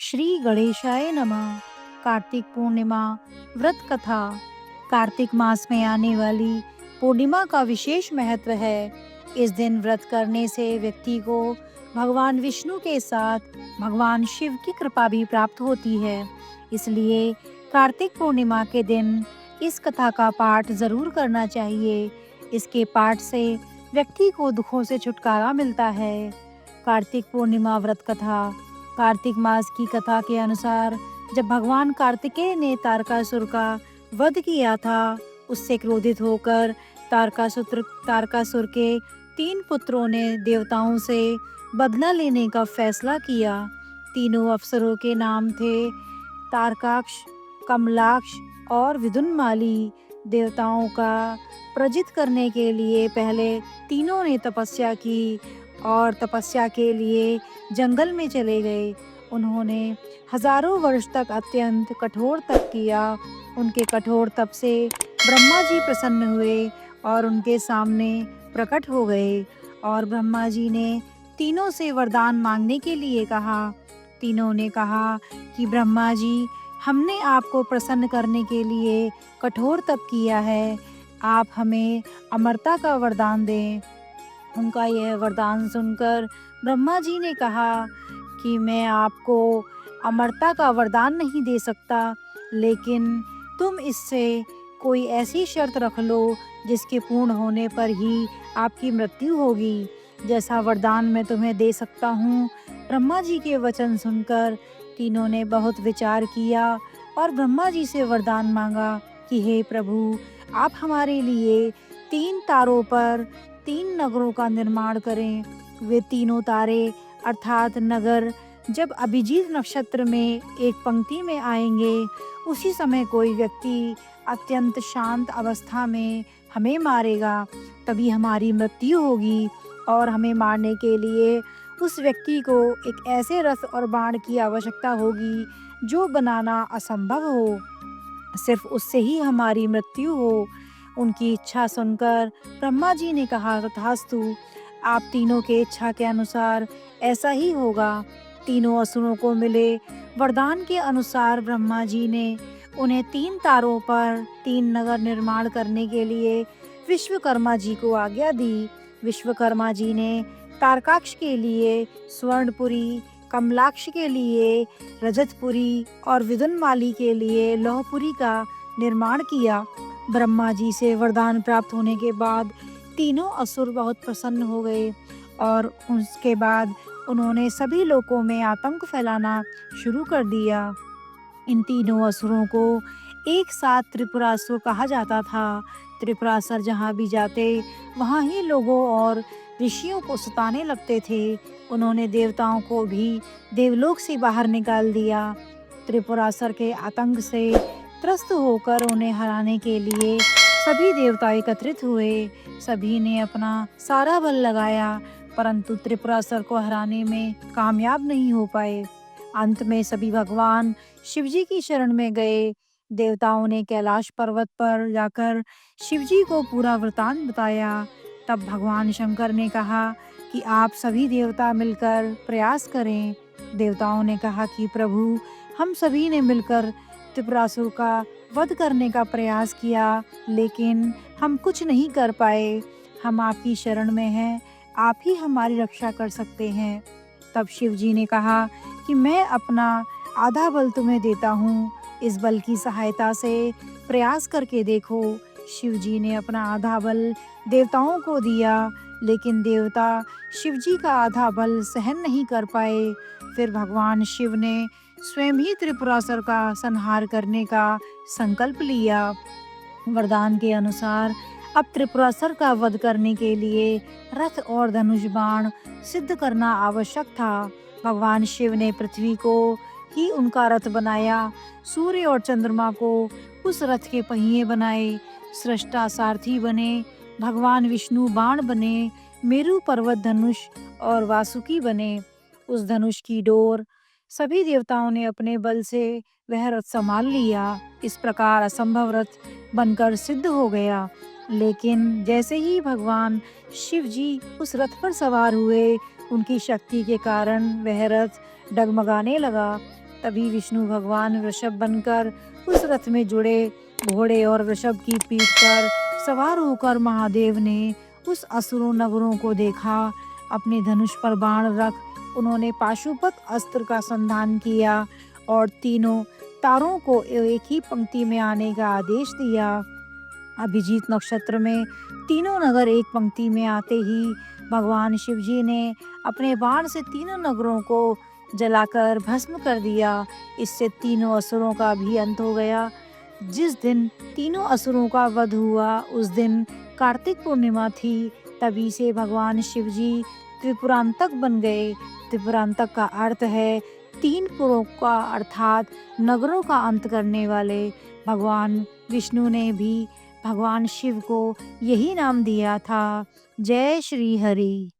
श्री गणेशाय नमः। कार्तिक पूर्णिमा व्रत कथा। कार्तिक मास में आने वाली पूर्णिमा का विशेष महत्व है। इस दिन व्रत करने से व्यक्ति को भगवान विष्णु के साथ भगवान शिव की कृपा भी प्राप्त होती है। इसलिए कार्तिक पूर्णिमा के दिन इस कथा का पाठ जरूर करना चाहिए। इसके पाठ से व्यक्ति को दुखों से छुटकारा मिलता है। कार्तिक पूर्णिमा व्रत कथा। कार्तिक मास की कथा के अनुसार जब भगवान कार्तिकेय ने तारकासुर का वध किया था, उससे क्रोधित होकर तारकासुर के 3 पुत्रों ने देवताओं से बदला लेने का फैसला किया। तीनों अप्सरों के नाम थे तारकाक्ष, कमलाक्ष और विदुन्माली। देवताओं का प्रजित करने के लिए पहले तीनों ने तपस्या की और तपस्या के लिए जंगल में चले गए। उन्होंने हजारों वर्ष तक अत्यंत कठोर तप किया। उनके कठोर तप से ब्रह्मा जी प्रसन्न हुए और उनके सामने प्रकट हो गए और ब्रह्मा जी ने तीनों से वरदान मांगने के लिए कहा। तीनों ने कहा कि ब्रह्मा जी, हमने आपको प्रसन्न करने के लिए कठोर तप किया है, आप हमें अमरता का वरदान दें। उनका यह वरदान सुनकर ब्रह्मा जी ने कहा कि मैं आपको अमरता का वरदान नहीं दे सकता, लेकिन तुम इससे कोई ऐसी शर्त रख लो जिसके पूर्ण होने पर ही आपकी मृत्यु होगी। जैसा वरदान मैं तुम्हें दे सकता हूँ। ब्रह्मा जी के वचन सुनकर तीनों ने बहुत विचार किया और ब्रह्मा जी से वरदान मांगा कि हे प्रभु, आप हमारे लिए 3 तारों पर 3 नगरों का निर्माण करें। वे तीनों तारे अर्थात नगर जब अभिजीत नक्षत्र में एक पंक्ति में आएंगे, उसी समय कोई व्यक्ति अत्यंत शांत अवस्था में हमें मारेगा, तभी हमारी मृत्यु होगी और हमें मारने के लिए उस व्यक्ति को एक ऐसे रथ और बाण की आवश्यकता होगी जो बनाना असंभव हो। सिर्फ उससे ही हमारी मृत्यु हो। उनकी इच्छा सुनकर ब्रह्मा जी ने कहा, तथास्तु, आप तीनों के इच्छा के अनुसार ऐसा ही होगा। तीनों असुरों को मिले वरदान के अनुसार ब्रह्मा जी ने उन्हें 3 तारों पर 3 नगर निर्माण करने के लिए विश्वकर्मा जी को आज्ञा दी। विश्वकर्मा जी ने तारकाक्ष के लिए स्वर्णपुरी, कमलाक्ष के लिए रजतपुरी और विदुन्माली के लिए लौहपुरी का निर्माण किया। ब्रह्मा जी से वरदान प्राप्त होने के बाद तीनों असुर बहुत प्रसन्न हो गए और उसके बाद उन्होंने सभी लोकों में आतंक फैलाना शुरू कर दिया। इन तीनों असुरों को एक साथ त्रिपुरासुर कहा जाता था। त्रिपुरासुर जहाँ भी जाते वहाँ ही लोगों और ऋषियों को सताने लगते थे। उन्होंने देवताओं को भी देवलोक से बाहर निकाल दिया। त्रिपुरासुर के आतंक से त्रस्त होकर उन्हें हराने के लिए सभी देवता एकत्रित हुए। सभी ने अपना सारा बल लगाया, परंतु त्रिपुरासुर को हराने में कामयाब नहीं हो पाए। अंत में सभी भगवान शिवजी की शरण में गए। देवताओं ने कैलाश पर्वत पर जाकर शिवजी को पूरा वृतांत बताया। तब भगवान शंकर ने कहा कि आप सभी देवता मिलकर प्रयास करें। देवताओं ने कहा कि प्रभु, हम सभी ने मिलकर त्रिपुरासुर का वध करने का प्रयास किया, लेकिन हम कुछ नहीं कर पाए। हम आपकी शरण में हैं, आप ही हमारी रक्षा कर सकते हैं। तब शिव जी ने कहा कि मैं अपना आधा बल तुम्हें देता हूँ, इस बल की सहायता से प्रयास करके देखो। शिव जी ने अपना आधा बल देवताओं को दिया, लेकिन देवता शिव जी का आधा बल सहन नहीं कर पाए। फिर भगवान शिव ने स्वयं ही त्रिपुरासुर का संहार करने का संकल्प लिया। वरदान के अनुसार अब त्रिपुरासुर का वध करने के लिए रथ और धनुष बाण सिद्ध करना आवश्यक था। भगवान शिव ने पृथ्वी को ही उनका रथ बनाया, सूर्य और चंद्रमा को उस रथ के पहिए बनाए, सृष्टा सारथी बने, भगवान विष्णु बाण बने, मेरु पर्वत धनुष और वासुकी बने। उस धनुष की डोर सभी देवताओं ने अपने बल से वह रथ संभाल लिया। इस प्रकार असंभव रथ बनकर सिद्ध हो गया। लेकिन जैसे ही भगवान शिव जी उस रथ पर सवार हुए, उनकी शक्ति के कारण वह रथ डगमगाने लगा। तभी विष्णु भगवान वृषभ बनकर उस रथ में जुड़े। घोड़े और वृषभ की पीठ पर सवार होकर महादेव ने उस असुरों नगरों को देखा। अपने धनुष पर बाण रख उन्होंने पाशुपत अस्त्र का संधान किया और तीनों तारों को एक ही पंक्ति में आने का आदेश दिया। अभिजीत नक्षत्र में तीनों नगर एक पंक्ति में आते ही भगवान शिवजी ने अपने बाण से तीनों नगरों को जलाकर भस्म कर दिया। इससे तीनों असुरों का भी अंत हो गया। जिस दिन तीनों असुरों का वध हुआ उस दिन कार्तिक पूर्णिमा थी। तभी से भगवान शिवजी त्रिपुरांतक बन गए। त्रिपुरांतक का अर्थ है तीन पुरों का अर्थात नगरों का अंत करने वाले। भगवान विष्णु ने भी भगवान शिव को यही नाम दिया था। जय श्री हरि।